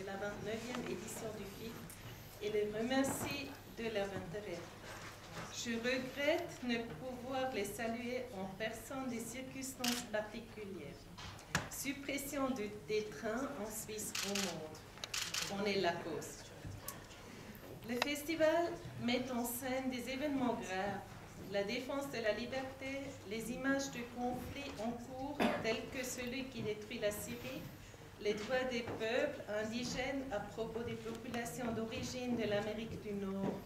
La 29e édition du FIF et les remercie de leur intérêt. Je regrette ne pouvoir les saluer en personne des circonstances particulières. Suppression des trains en Suisse romande. On est la cause. Le festival met en scène des événements graves, la défense de la liberté, les images de conflits en cours tels que celui qui détruit la Syrie, les droits des peuples indigènes à propos des populations d'origine de l'Amérique du Nord.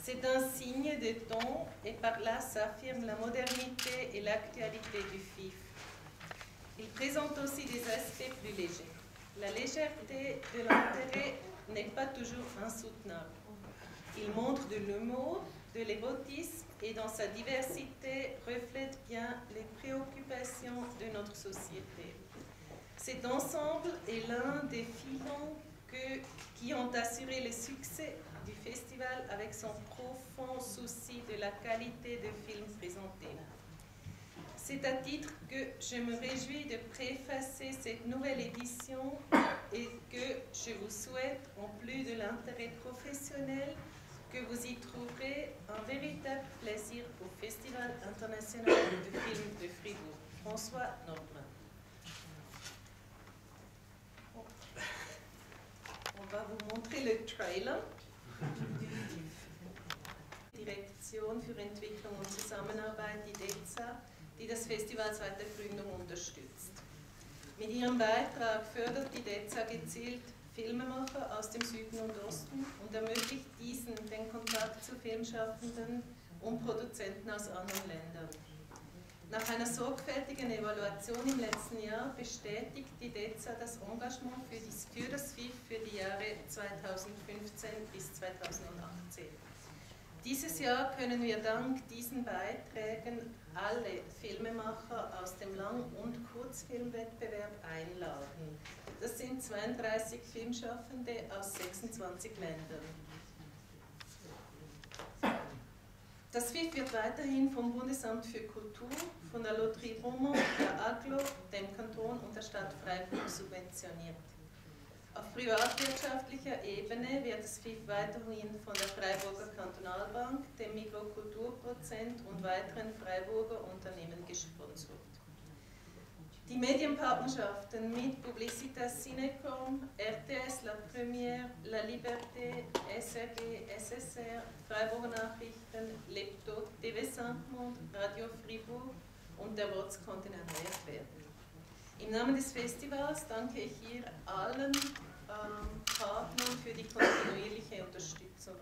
C'est un signe de temps et par là s'affirme la modernité et l'actualité du FIF. Il présente aussi des aspects plus légers. La légèreté de l'intérêt n'est pas toujours insoutenable. Il montre de l'humour, de l'érotisme et dans sa diversité reflète bien les préoccupations de notre société. Cet ensemble est l'un des filons qui ont assuré le succès du festival avec son profond souci de la qualité des films présentés. C'est à titre que je me réjouis de préfacer cette nouvelle édition et que je vous souhaite, en plus de l'intérêt professionnel, que vous y trouverez un véritable plaisir au Festival international de films de Fribourg. François Nordmann. On va vous montrer le Trailer. Direktion für Entwicklung und Zusammenarbeit, die DEZA, die das Festival seit der Gründung unterstützt. Mit ihrem Beitrag fördert die DEZA gezielt Filmemacher aus dem Süden und Osten und ermöglicht diesen den Kontakt zu Filmschaffenden und Produzenten aus anderen Ländern. Nach einer sorgfältigen Evaluation im letzten Jahr bestätigt die DEZA das Engagement für das FIF für die Jahre 2015 bis 2018. Dieses Jahr können wir dank diesen Beiträgen alle Filmemacher aus dem Lang- und Kurzfilmwettbewerb einladen. Das sind 32 Filmschaffende aus 26 Ländern. Das FIF wird weiterhin vom Bundesamt für Kultur, von der Loterie Romand, der AGLO, dem Kanton und der Stadt Freiburg subventioniert. Auf privatwirtschaftlicher Ebene wird das FIF weiterhin von der Freiburger Kantonalbank, dem Mikrokulturprozent und weiteren Freiburger Unternehmen gesponsert. Die Medienpartnerschaften mit Publicitas Cinecom, RTS, La Première, La Liberté, SRG, SSR, Freiburger Nachrichten, Lepto, TV5 Monde, Radio Fribourg und der WOZ konnten erneuert werden. Im Namen des Festivals danke ich hier allen Partnern für die kontinuierliche Unterstützung.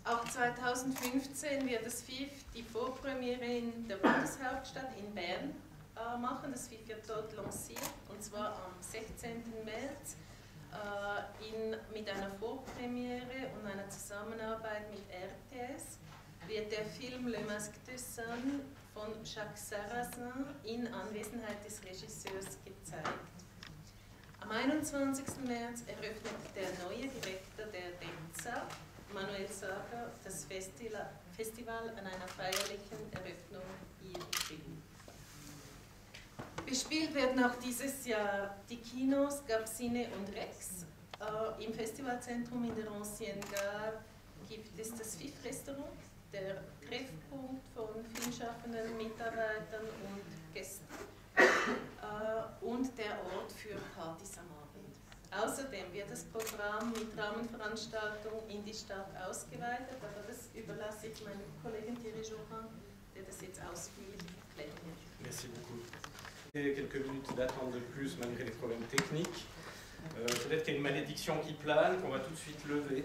Auch 2015 wird das FIF die Vorpremiere in der Bundeshauptstadt in Bern machen. Das FIF wird dort lanciert, und zwar am 16. März mit einer Vorpremiere und einer Zusammenarbeit mit RTS wird der Film Le Masque de Sane von Jacques Sarrazin in Anwesenheit des Regisseurs gezeigt. Am 21. März eröffnet der neue Direktor der DEZA, Manuel Sager, das Festival an einer feierlichen Eröffnung hier in Fribourg. Bespielt werden auch dieses Jahr die Kinos Gapsine und Rex. Im Festivalzentrum in der Ancienne Gare gibt es das FIF-Restaurant, der Treffpunkt von filmschaffenden Mitarbeitern und Gästen und der Ort für Partys am Abend. Außerdem wird das Programm mit Rahmenveranstaltungen in die Stadt ausgeweitet, aber das überlasse ich meinem Kollegen Thierry Jorin, der das jetzt ausführlich erklären wird. Merci beaucoup. Quelques minutes d'attente de plus malgré les problèmes techniques. Peut-être qu'il y a une malédiction qui plane, qu'on va tout de suite lever.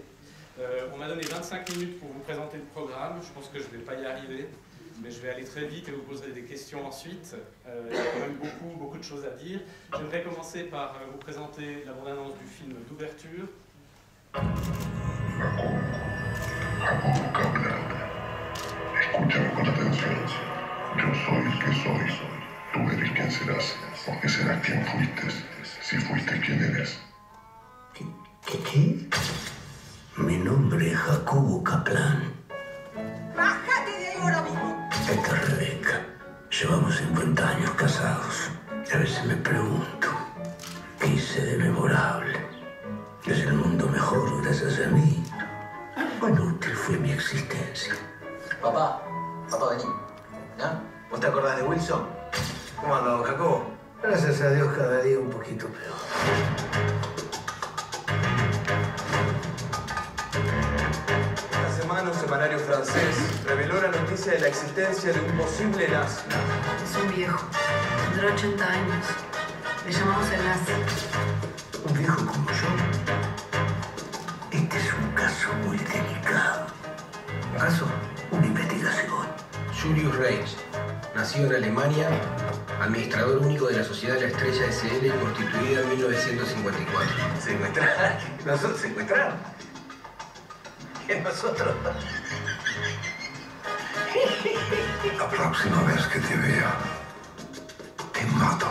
On m'a donné 25 minutes pour vous présenter le programme. Je pense que je ne vais pas y arriver, mais je vais aller très vite et vous poserez des questions ensuite. Il y a quand même beaucoup de choses à dire. J'aimerais commencer par vous présenter la bande-annonce du film d'ouverture. Escúchame con atención. Yo soy el que soy. Tú eres quien serás, porque serás quien fuiste, si fuiste quien eres. ¿Qué? Mi nombre es Jacobo Kaplan. ¡Bájate de ahí ahora mismo! Esta es Rebeca. Llevamos 50 años casados. A veces me pregunto, ¿qué hice seré memorable. Es el mundo mejor gracias a mí. Algo inútil fue mi existencia. Papá, vení. ¿No? ¿Vos te acordás de Wilson? ¿Cómo anda, don Jacobo? Gracias a Dios cada día un poquito peor. Esta semana un semanario francés reveló la noticia de la existencia de un posible nazi. Es un viejo, tendrá 80 años. Le llamamos el nazi. Un viejo como yo. Este es un caso muy delicado. ¿Un caso? Una investigación. Julius Reich, nacido en Alemania, administrador único de la Sociedad de la Estrella SL, constituida en 1954. ¿Secuestrar? ¿Nosotros secuestrar? ¿Quién nosotros? La próxima vez que te vea, te mato.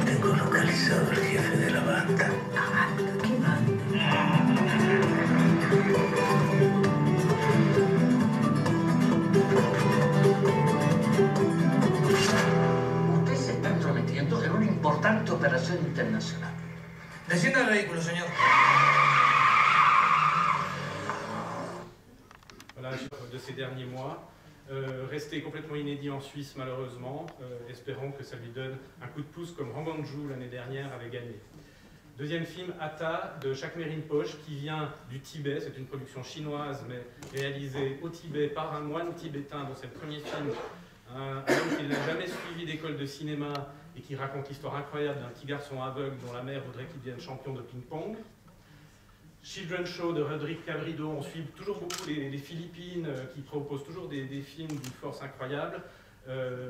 Tengo localizado al jefe de la banda. ¿La banda? ¿Qué banda? Usted se está entrometiendo en una importante operación internacional. Descienda del vehículo, señor. Voilà, de ces derniers mois. Resté complètement inédit en Suisse malheureusement, espérons que ça lui donne un coup de pouce comme Ranganju l'année dernière avait gagné. Deuxième film, Atta, de Jacques Rinpoche, qui vient du Tibet. C'est une production chinoise, mais réalisée au Tibet par un moine tibétain, dont c'est le premier film. Un homme qui n'a jamais suivi d'école de cinéma et qui raconte l'histoire incroyable d'un petit garçon aveugle dont la mère voudrait qu'il devienne champion de ping-pong. Children's Show de Rodrigue Cabrido, on suit toujours beaucoup les Philippines qui proposent toujours des films d'une force incroyable.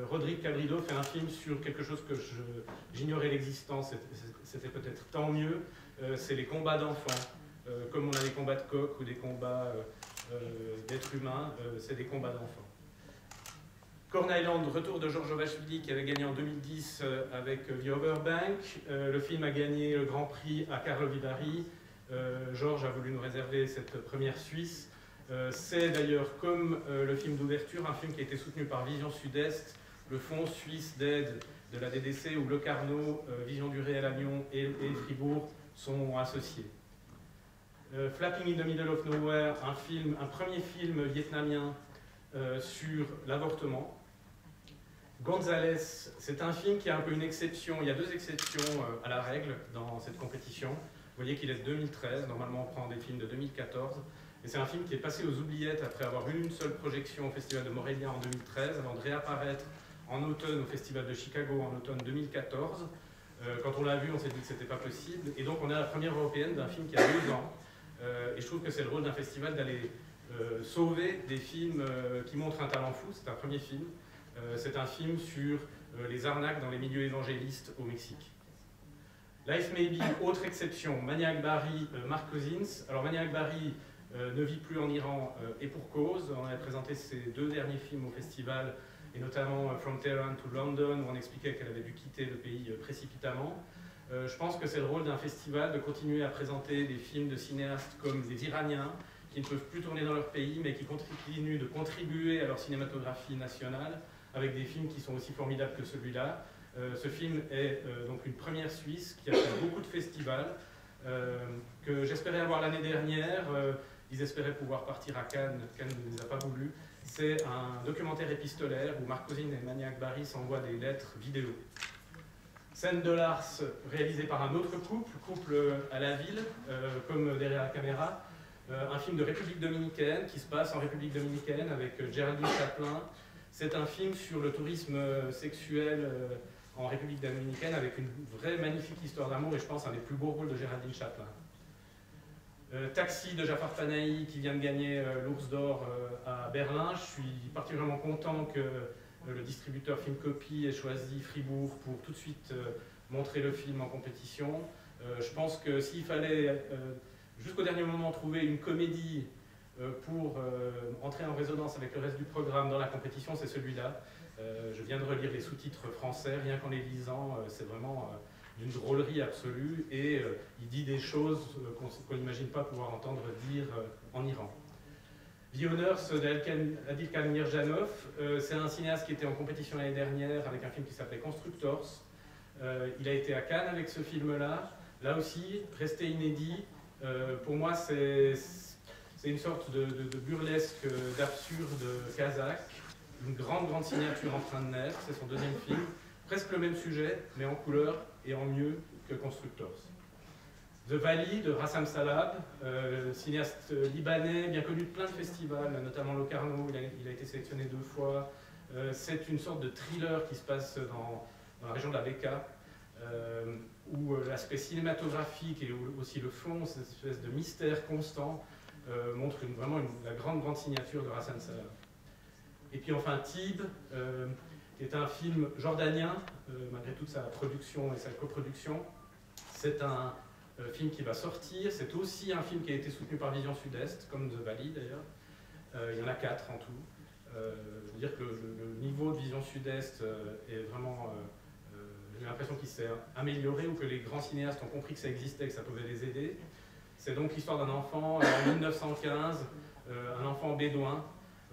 Rodrigue Cabrido fait un film sur quelque chose que j'ignorais l'existence, c'était peut-être tant mieux, c'est les combats d'enfants. Comme on a des combats de coqs ou des combats d'êtres humains, c'est des combats d'enfants. Corn Island, retour de Georges Ovachvili qui avait gagné en 2010 avec The Overbank. Le film a gagné le Grand Prix à Karlovy Vary. Georges a voulu nous réserver cette première Suisse. C'est d'ailleurs, comme le film d'ouverture, un film qui a été soutenu par Vision Sud-Est, le Fonds suisse d'aide de la DDC, où Le Carnot, Vision du Réel à Lyon et Fribourg sont associés. Flapping in the Middle of Nowhere, un premier film vietnamien sur l'avortement. Gonzales, c'est un film qui a un peu une exception, il y a deux exceptions à la règle dans cette compétition. Vous voyez qu'il est de 2013, normalement on prend des films de 2014. Et c'est un film qui est passé aux oubliettes après avoir eu une seule projection au Festival de Morelia en 2013, avant de réapparaître en automne au Festival de Chicago en automne 2014. Quand on l'a vu, on s'est dit que c'était pas possible. Et donc on est la première européenne d'un film qui a 2 ans. Et je trouve que c'est le rôle d'un festival d'aller sauver des films qui montrent un talent fou. C'est un premier film. C'est un film sur les arnaques dans les milieux évangélistes au Mexique. Life Maybe, autre exception, Maniac Barry, Mark Cousins. Alors Maniac Barry ne vit plus en Iran et pour cause. On avait présenté ses 2 derniers films au festival, et notamment From Tehran to London, où on expliquait qu'elle avait dû quitter le pays précipitamment. Je pense que c'est le rôle d'un festival de continuer à présenter des films de cinéastes comme des Iraniens, qui ne peuvent plus tourner dans leur pays, mais qui continuent de contribuer à leur cinématographie nationale, avec des films qui sont aussi formidables que celui-là. Ce film est donc une première Suisse qui a fait beaucoup de festivals, que j'espérais avoir l'année dernière. Ils espéraient pouvoir partir à Cannes, Cannes ne les a pas voulu. C'est un documentaire épistolaire où Mark Cousins et Maniac Barry s'envoient des lettres vidéo. Scène de Lars, réalisé par un autre couple à la ville, comme derrière la caméra. Un film de République Dominicaine qui se passe en République Dominicaine avec Geraldine Chaplin. C'est un film sur le tourisme sexuel en République Dominicaine avec une vraie magnifique histoire d'amour et je pense un des plus beaux rôles de Géraldine Chaplin. Taxi de Jafar Panahi qui vient de gagner l'Ours d'Or à Berlin. Je suis particulièrement content que le distributeur Filmcopy ait choisi Fribourg pour tout de suite montrer le film en compétition. Je pense que s'il fallait jusqu'au dernier moment trouver une comédie pour entrer en résonance avec le reste du programme dans la compétition, c'est celui-là. Je viens de relire les sous-titres français, rien qu'en les lisant, c'est vraiment d'une drôlerie absolue et il dit des choses qu'on n'imagine pas pouvoir entendre dire en Iran. The Honors d'Adilkhan Mirjanov, c'est un cinéaste qui était en compétition l'année dernière avec un film qui s'appelait Constructors. Il a été à Cannes avec ce film-là. Là aussi, resté inédit. Pour moi, c'est une sorte de burlesque, d'absurde kazakh. Une grande signature en train de naître. C'est son deuxième film. Presque le même sujet, mais en couleur et en mieux que Constructors. The Valley de Rassam Salab, cinéaste libanais, bien connu de plein de festivals, notamment Locarno, il a été sélectionné 2 fois. C'est une sorte de thriller qui se passe dans la région de la Bekaa, où l'aspect cinématographique et aussi le fond, cette espèce de mystère constant, montre vraiment la grande signature de Rassam Salab. Et puis enfin Tib, qui est un film jordanien, malgré toute sa production et sa coproduction. C'est un film qui va sortir, c'est aussi un film qui a été soutenu par Vision Sud-Est, comme The Valley d'ailleurs. Il y en a 4 en tout. Je veux dire que le niveau de Vision Sud-Est est vraiment... j'ai l'impression qu'il s'est amélioré, ou que les grands cinéastes ont compris que ça existait, que ça pouvait les aider. C'est donc l'histoire d'un enfant en 1915, un enfant bédouin,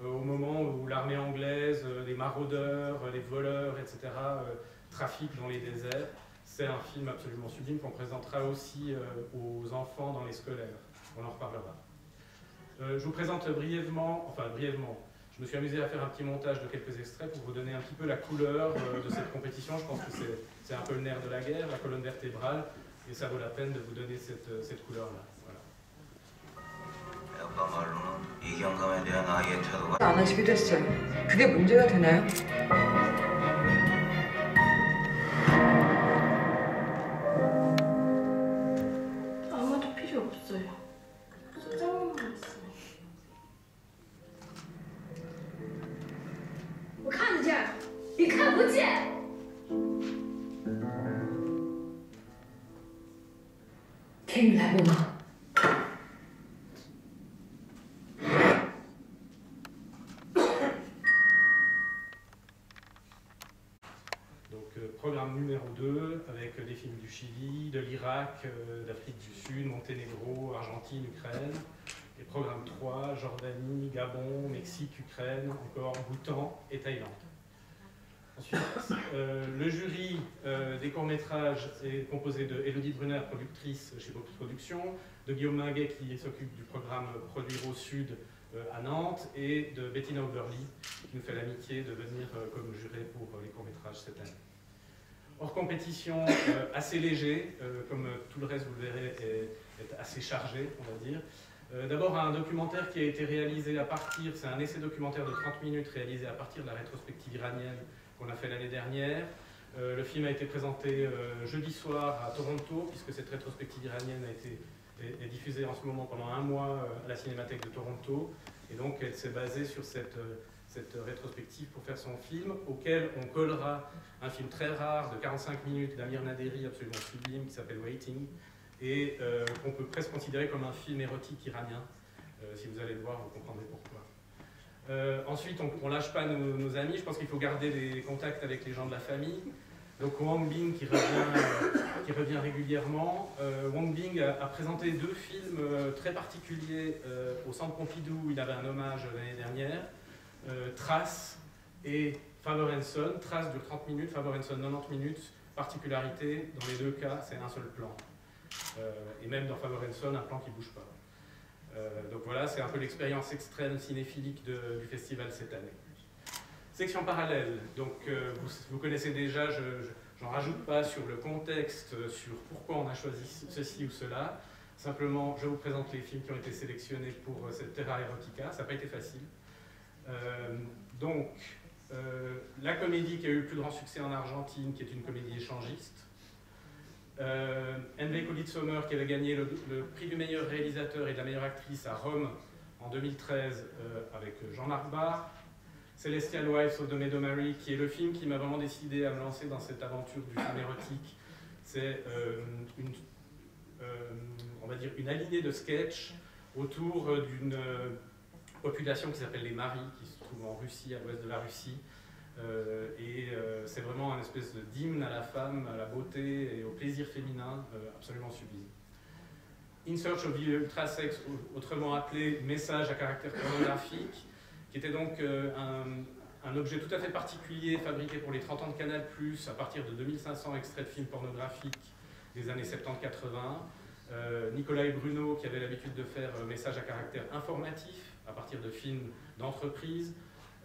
au moment où l'armée anglaise, les maraudeurs, les voleurs, etc., trafiquent dans les déserts. C'est un film absolument sublime qu'on présentera aussi aux enfants dans les scolaires. On en reparlera. Je vous présente brièvement, je me suis amusé à faire un petit montage de quelques extraits pour vous donner un petit peu la couleur de cette compétition. Je pense que c'est un peu le nerf de la guerre, la colonne vertébrale, et ça vaut la peine de vous donner cette couleur-là. 안 하시기도 했어요. 그게 문제가 되나요? 아무도 필요 없어요. 소장님만 있어요. 我看得见，你看不见。 큰일 나구나. Programme numéro 2, avec des films du Chili, de l'Irak, d'Afrique du Sud, Monténégro, Argentine, Ukraine. Et programme 3, Jordanie, Gabon, Mexique, Ukraine, encore Bhoutan et Thaïlande. Ensuite, le jury des courts-métrages est composé de Élodie Brunner, productrice chez Box Productions, de Guillaume Minguet qui s'occupe du programme Produire au Sud à Nantes, et de Bettina Oberly qui nous fait l'amitié de venir comme juré pour les courts-métrages cette année. Hors compétition, assez léger, comme tout le reste, vous le verrez, est assez chargé, on va dire. D'abord, un documentaire qui a été réalisé à partir, c'est un essai documentaire de 30 minutes réalisé à partir de la rétrospective iranienne qu'on a fait l'année dernière. Le film a été présenté jeudi soir à Toronto, puisque cette rétrospective iranienne est diffusée en ce moment pendant 1 mois à la Cinémathèque de Toronto. Et donc, elle s'est basée sur cette rétrospective pour faire son film, auquel on collera un film très rare de 45 minutes d'Amir Naderi, absolument sublime, qui s'appelle Waiting, et qu'on peut presque considérer comme un film érotique iranien. Si vous allez le voir, vous comprendrez pourquoi. Ensuite, on ne lâche pas nos amis. Je pense qu'il faut garder des contacts avec les gens de la famille. Donc Wang Bing qui revient régulièrement. Wang Bing a présenté 2 films très particuliers au Centre Pompidou, où il avait un hommage l'année dernière. Trace et Father and Son. Trace dure 30 minutes, Father and Son 90 minutes. Particularité, dans les 2 cas, c'est un seul plan. Et même dans Father and Son, un plan qui ne bouge pas. Donc voilà, c'est un peu l'expérience extrême cinéphilique du festival cette année. Section parallèle, donc vous connaissez déjà, j'en rajoute pas sur le contexte, sur pourquoi on a choisi ceci ou cela. Simplement, je vous présente les films qui ont été sélectionnés pour cette Terra Erotica, ça n'a pas été facile. La comédie qui a eu le plus grand succès en Argentine, qui est une comédie échangiste. Enve Kulitzomer qui avait gagné le prix du meilleur réalisateur et de la meilleure actrice à Rome en 2013 avec Jean-Marc Barr. Celestial Wives of the Meadow-Mary, qui est le film qui m'a vraiment décidé à me lancer dans cette aventure du film érotique. C'est on va dire une alignée de sketchs autour d'une population qui s'appelle les Maris, qui se trouve en Russie, à l'ouest de la Russie. C'est vraiment un espèce d'hymne à la femme, à la beauté et au plaisir féminin absolument sublime. In Search of the Ultrasex, autrement appelé Message à caractère pornographique, qui était donc un objet tout à fait particulier fabriqué pour les 30 ans de Canal+, à partir de 2500 extraits de films pornographiques des années 70-80. Nicolas et Bruno, qui avaient l'habitude de faire Message à caractère informatif, à partir de films d'entreprise,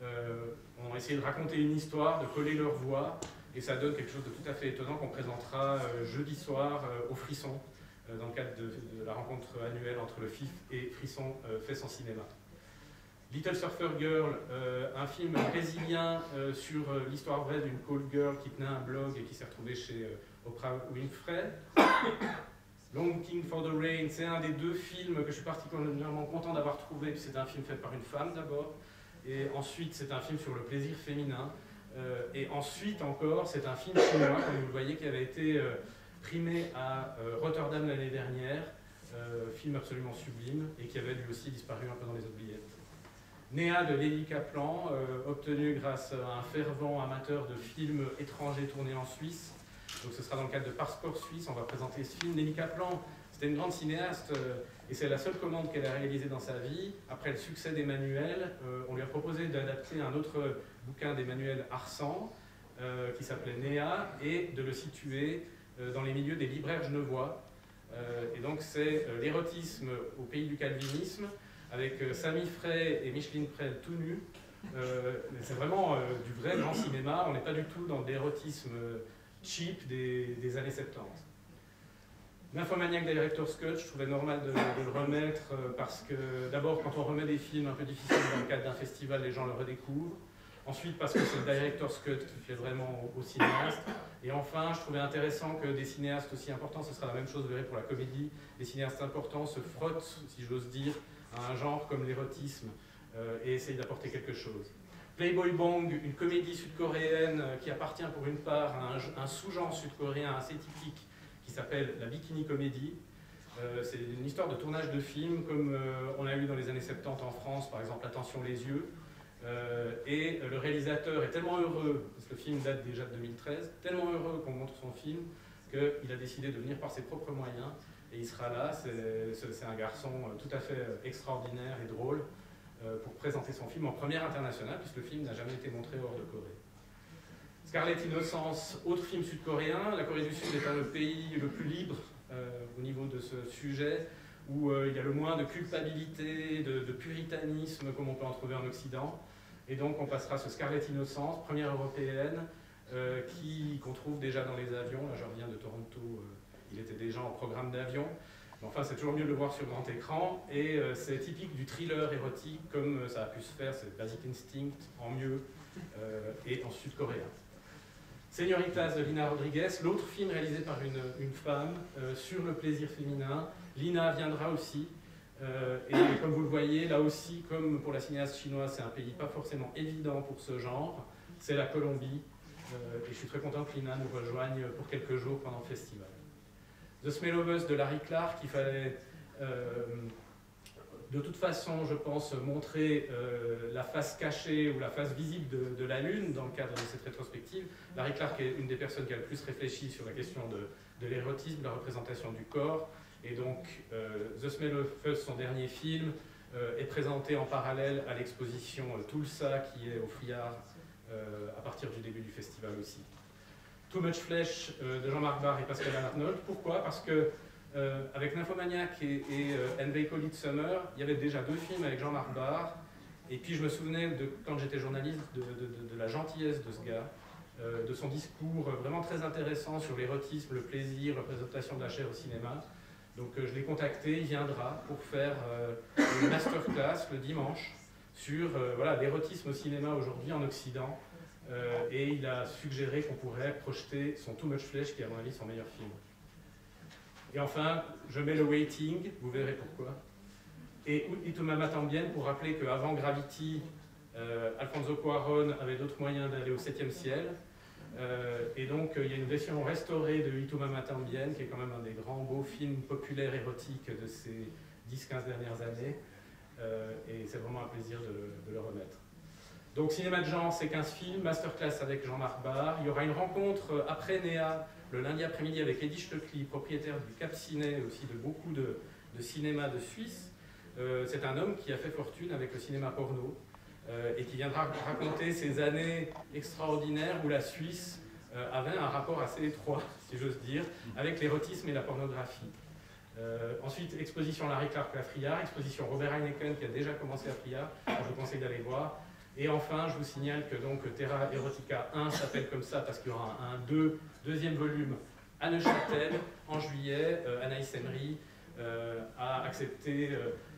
ont essayé de raconter une histoire, de coller leur voix, et ça donne quelque chose de tout à fait étonnant qu'on présentera jeudi soir au Frisson, dans le cadre de la rencontre annuelle entre le FIF et Frisson fait son cinéma. Little Surfer Girl, un film brésilien sur l'histoire vraie d'une call girl qui tenait un blog et qui s'est retrouvée chez Oprah Winfrey. Longing for the Rain, c'est un des deux films que je suis particulièrement content d'avoir trouvé. C'est un film fait par une femme d'abord, et ensuite c'est un film sur le plaisir féminin, et ensuite encore c'est un film chinois, comme vous le voyez, qui avait été primé à Rotterdam l'année dernière, film absolument sublime, et qui avait lui aussi disparu un peu dans les oubliettes. Néa de Lélie Kaplan, obtenu grâce à un fervent amateur de films étrangers tournés en Suisse. Donc ce sera dans le cadre de Passeport Suisse, on va présenter ce film. Lélie Kaplan, c'était une grande cinéaste, et c'est la seule commande qu'elle a réalisée dans sa vie. Après le succès d'Emmanuel, on lui a proposé d'adapter un autre bouquin d'Emmanuel Arsan, qui s'appelait Néa, et de le situer dans les milieux des libraires genevois. Et donc c'est l'érotisme au pays du calvinisme, avec Samy Frey et Micheline Prel tout nus. C'est vraiment du vrai grand cinéma, on n'est pas du tout dans l'érotisme cheap des années 70. Nymphomaniac Director's Cut, je trouvais normal de le remettre parce que d'abord quand on remet des films un peu difficiles dans le cadre d'un festival, les gens le redécouvrent. Ensuite parce que c'est le Director's Cut qui fait vraiment au cinéaste. Et enfin, je trouvais intéressant que des cinéastes aussi importants, ce sera la même chose, vous verrez, pour la comédie, des cinéastes importants se frottent, si j'ose dire, à un genre comme l'érotisme et essayent d'apporter quelque chose. Playboy Bong, une comédie sud-coréenne qui appartient pour une part à un sous-genre sud-coréen assez typique qui s'appelle la bikini comédie. C'est une histoire de tournage de film comme on a eu dans les années 70 en France, par exemple Attention les yeux. Et le réalisateur est tellement heureux, parce que le film date déjà de 2013, tellement heureux qu'on montre son film qu'il a décidé de venir par ses propres moyens et il sera là. C'est un garçon tout à fait extraordinaire et drôle pour présenter son film en première internationale, puisque le film n'a jamais été montré hors de Corée. Scarlet Innocence, autre film sud-coréen. La Corée du Sud est le pays le plus libre au niveau de ce sujet, où il y a le moins de culpabilité, de puritanisme comme on peut en trouver en Occident. Et donc on passera ce Scarlet Innocence, première européenne, qu'on trouve déjà dans les avions. Là je reviens de Toronto, il était déjà en programme d'avion. Mais enfin c'est toujours mieux de le voir sur grand écran. Et c'est typique du thriller érotique comme ça a pu se faire, c'est Basic Instinct en mieux et en sud-coréen. Señoritas de Lina Rodriguez, l'autre film réalisé par une femme sur le plaisir féminin. Lina viendra aussi, et comme vous le voyez, là aussi, comme pour la cinéaste chinoise, c'est un pays pas forcément évident pour ce genre, c'est la Colombie, et je suis très content que Lina nous rejoigne pour quelques jours pendant le festival. The Smell of Us de Larry Clark, il fallait de toute façon, je pense, montrer la face cachée ou la face visible de la Lune dans le cadre de cette rétrospective. Larry Clark est une des personnes qui a le plus réfléchi sur la question de l'érotisme, de la représentation du corps. Et donc, The Smell of Us, son dernier film, est présenté en parallèle à l'exposition Tulsa, qui est au Friard à partir du début du festival aussi. Too Much Flesh de Jean-Marc Barr et Pascal Arnold. Pourquoi? Parce que avec Nymphomaniac et And They Call It Summer, il y avait déjà deux films avec Jean-Marc Barr. Et puis je me souvenais, quand j'étais journaliste, de la gentillesse de ce gars, de son discours vraiment très intéressant sur l'érotisme, le plaisir, la représentation de la chair au cinéma. Donc je l'ai contacté, il viendra pour faire une masterclass le dimanche sur voilà, l'érotisme au cinéma aujourd'hui en Occident. Et il a suggéré qu'on pourrait projeter son Too Much Flesh, qui est à mon avis son meilleur film. Et enfin, je mets le Waiting, vous verrez pourquoi. Et Itumama Tambien, pour rappeler qu'avant Gravity, Alfonso Cuarón avait d'autres moyens d'aller au 7e ciel. Et donc, il y a une version restaurée de Itumama Tambien, qui est quand même un des grands beaux films populaires érotiques de ces 10-15 dernières années. Et c'est vraiment un plaisir de le remettre. Donc, cinéma de genre, c'est 15 films, masterclass avec Jean-Marc Barr. Il y aura une rencontre après Néa, le lundi après-midi, avec Eddie Stöckli, propriétaire du Cap Ciné, et aussi de beaucoup de de cinéma de Suisse. C'est un homme qui a fait fortune avec le cinéma porno et qui viendra raconter ces années extraordinaires où la Suisse avait un rapport assez étroit, si j'ose dire, avec l'érotisme et la pornographie. Ensuite, exposition Larry Clark à Friard, exposition Robert Heineken qui a déjà commencé à Friard, je vous conseille d'aller voir. Et enfin, je vous signale que donc Terra Erotica 1 s'appelle comme ça parce qu'il y aura un deuxième volume à Neuchâtel en juillet. Anaïs Emery a accepté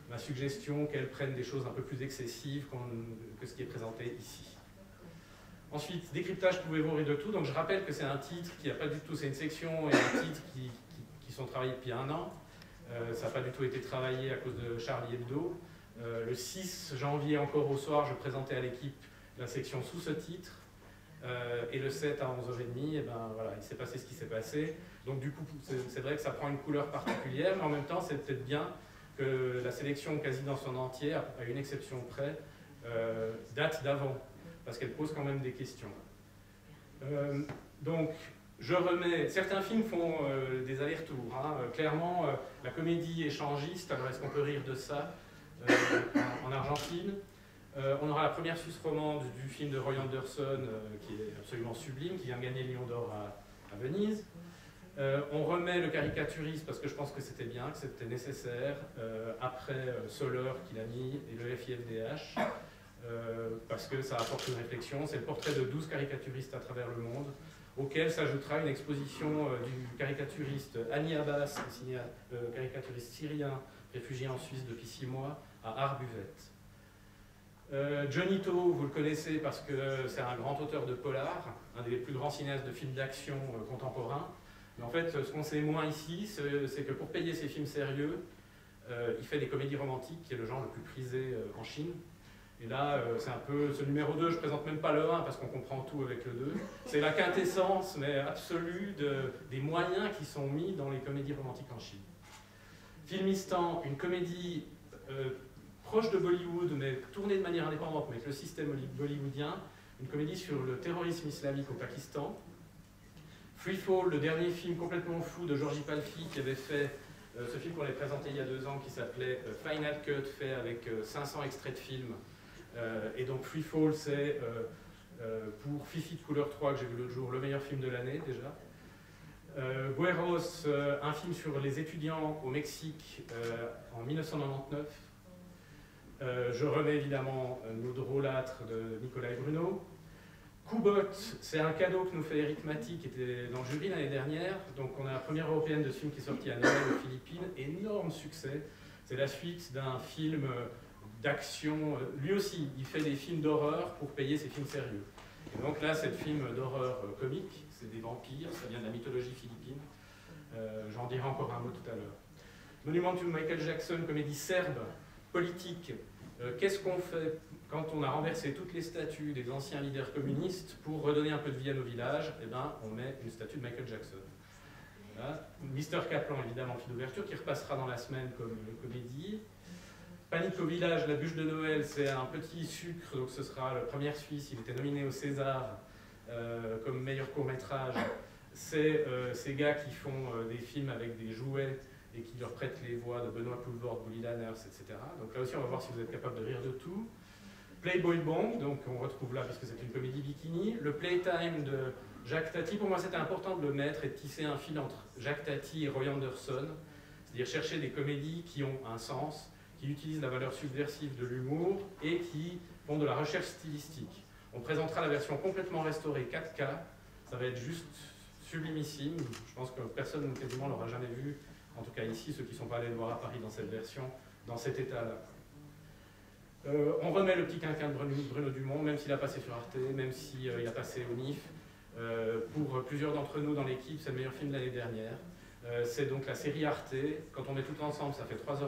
ma suggestion qu'elle prenne des choses un peu plus excessives que ce qui est présenté ici. Ensuite, décryptage, pouvez-vous rire de tout. Donc je rappelle que c'est un titre qui n'a pas du tout, c'est une section et un titre qui sont travaillés depuis 1 an. Ça n'a pas du tout été travaillé à cause de Charlie Hebdo. Le 6 janvier encore au soir, je présentais à l'équipe la section sous ce titre. Et le 7 à 11h30, et ben, voilà, il s'est passé ce qui s'est passé. Donc du coup, c'est vrai que ça prend une couleur particulière, mais en même temps, c'est peut-être bien que la sélection quasi dans son entier, à une exception près, date d'avant, parce qu'elle pose quand même des questions. Donc, je remets... Certains films font des allers-retours. Hein. Clairement, la comédie échangiste, alors est-ce qu'on peut rire de ça en Argentine? On aura la première Suisse romande du film de Roy Andersson, qui est absolument sublime, qui vient de gagner le Lion d'Or à Venise. On remet le caricaturiste parce que je pense que c'était bien, que c'était nécessaire, après Soler qu'il a mis et le FIFDH, parce que ça apporte une réflexion. C'est le portrait de 12 caricaturistes à travers le monde, auquel s'ajoutera une exposition du caricaturiste Hani Abbas, caricaturiste syrien, réfugié en Suisse depuis 6 mois, à Arbuvette. Johnny To, vous le connaissez parce que c'est un grand auteur de polar, un des plus grands cinéastes de films d'action contemporains. Mais en fait, ce qu'on sait moins ici, c'est que pour payer ses films sérieux, il fait des comédies romantiques, qui est le genre le plus prisé en Chine. Et là, c'est un peu ce numéro 2, je ne présente même pas le 1 parce qu'on comprend tout avec le 2. C'est la quintessence, mais absolue, des moyens qui sont mis dans les comédies romantiques en Chine. Filmistan, une comédie proche de Bollywood, mais tournée de manière indépendante, mais avec le système bollywoodien, une comédie sur le terrorisme islamique au Pakistan. Freefall, le dernier film complètement fou de Georgie Palfi, qui avait fait ce film qu'on avait présenté il y a 2 ans, qui s'appelait Final Cut, fait avec 500 extraits de films. Et donc Freefall, c'est pour Fifi de couleur 3, que j'ai vu l'autre jour, le meilleur film de l'année déjà. Gueros, un film sur les étudiants au Mexique en 1999. Je remets évidemment Nos drôlâtres de Nicolas Bruno. Koubot, c'est un cadeau que nous fait Eric Maty, qui était dans le jury l'année dernière. Donc on a la première européenne de ce film qui est sorti à Noël aux Philippines. Énorme succès. C'est la suite d'un film d'action. Lui aussi, il fait des films d'horreur pour payer ses films sérieux. Et donc là, c'est le film d'horreur comique. C'est des vampires, ça vient de la mythologie philippine. J'en dirai encore un mot tout à l'heure. Monument to Michael Jackson, comédie serbe, politique. Qu'est-ce qu'on fait quand on a renversé toutes les statues des anciens leaders communistes pour redonner un peu de vie à nos villages? Eh ben, on met une statue de Michael Jackson. Voilà. Mr. Kaplan, évidemment, film d'ouverture, qui repassera dans la semaine comme comédie. Panique au village, la bûche de Noël, c'est un petit sucre, donc ce sera la première Suisse, il était nominé au César comme meilleur court-métrage. C'est ces gars qui font des films avec des jouets et qui leur prêtent les voix de Benoît Poulvord, Bully Lanners, etc. Donc là aussi, on va voir si vous êtes capable de rire de tout. Playboy Bong, donc on retrouve là, puisque c'est une comédie bikini. Le Playtime de Jacques Tati, pour moi c'était important de le mettre et de tisser un fil entre Jacques Tati et Roy Andersson, c'est-à-dire chercher des comédies qui ont un sens, qui utilisent la valeur subversive de l'humour et qui font de la recherche stylistique. On présentera la version complètement restaurée 4K, ça va être juste sublimissime, je pense que personne quasiment l'aura jamais vu, en tout cas ici, ceux qui ne sont pas allés le voir à Paris dans cette version, dans cet état-là. On remet le petit quinquin de Bruno Dumont, même s'il a passé sur Arte, même s'il a passé au NIF. Pour plusieurs d'entre nous dans l'équipe, c'est le meilleur film de l'année dernière. C'est donc la série Arte. Quand on met tout ensemble, ça fait 3h20.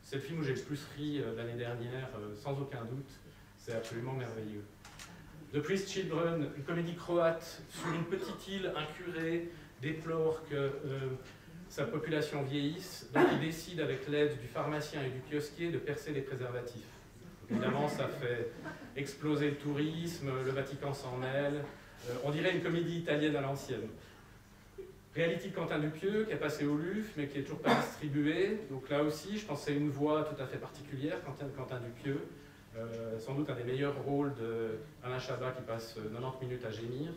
C'est le film où j'ai le plus ri l'année dernière, sans aucun doute. C'est absolument merveilleux. The Priest Children, une comédie croate sur une petite île, un curé déplore que sa population vieillisse, donc il décide avec l'aide du pharmacien et du kiosquier de percer les préservatifs. Évidemment, ça fait exploser le tourisme, le Vatican s'en mêle. On dirait une comédie italienne à l'ancienne. Reality de Quentin Dupieux, qui est passé au LUF, mais qui n'est toujours pas distribué. Donc là aussi, je pense que c'est une voix tout à fait particulière, Quentin Dupieux. Sans doute un des meilleurs rôles d'Alain Chabat qui passe 90 minutes à gémir.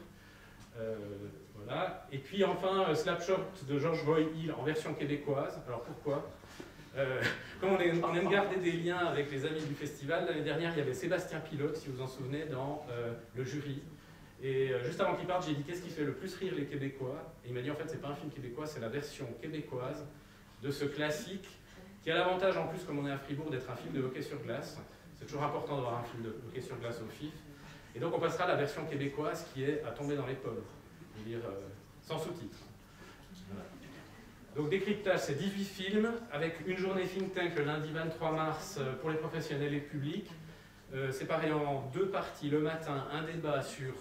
Voilà. Et puis enfin, Slapshot de George Boyle en version québécoise. Alors pourquoi comme on aime garder des liens avec les amis du festival, l'année dernière, il y avait Sébastien Pilote, si vous vous en souvenez, dans le jury. Et juste avant qu'il parte, j'ai dit qu'est-ce qui fait le plus rire les Québécois? Et il m'a dit en fait, c'est pas un film québécois, c'est la version québécoise de ce classique qui a l'avantage en plus, comme on est à Fribourg, d'être un film de hockey sur glace. C'est toujours important d'avoir un film de hockey sur glace au FIF. Et donc on passera à la version québécoise qui est à tomber dans les pommes, c'est-à-dire sans sous-titres. Voilà. Donc décryptage, c'est 18 films, avec une journée think tank le lundi 23 mars pour les professionnels et le public. Séparé en deux parties, le matin, un débat sur